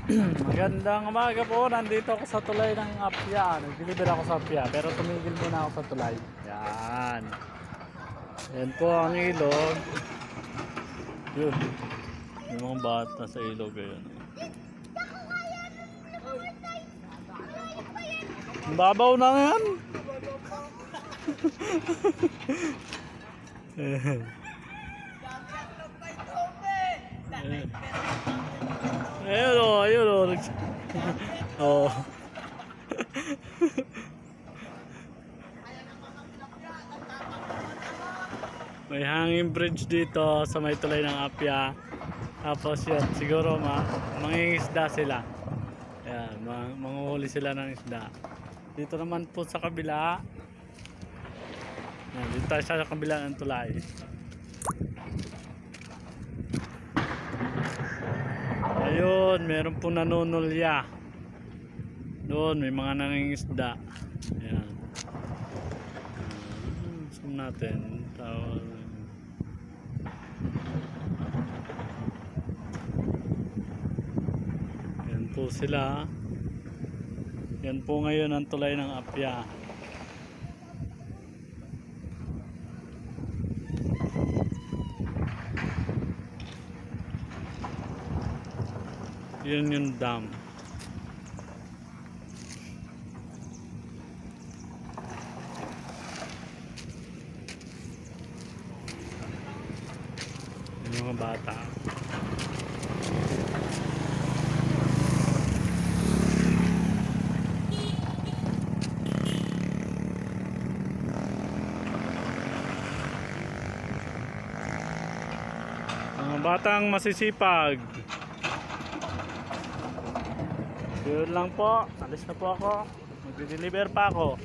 Magandang umaga po. Nandito ako sa tulay ng Apia. Nag-deliver ako sa Apia. Pero tumigil muna ako sa tulay. Yan. Yan po ang ilog. Yun. Yung mga bata sa ilog. Yun. Babaw na yan. Ayun o, ayun o. Oh. May hanging bridge dito sa may tulay ng Apia. Tapos yun, siguro mangingisda sila. Ayan, manguhuli sila ng isda. Dito naman po sa kabila. Ayan, dito tayo sa kabila ng tulay. Ayun, meron pong nanunulya. Doon, may mga nangingisda. Ayan. Zoom natin. Yan po sila. Yan po ngayon ang tulay ng Apia. Yun yung dam. Yung mga bata. Mga batang masisipag. Yun lang po. Alis na po ako. Mag-deliver pa ako.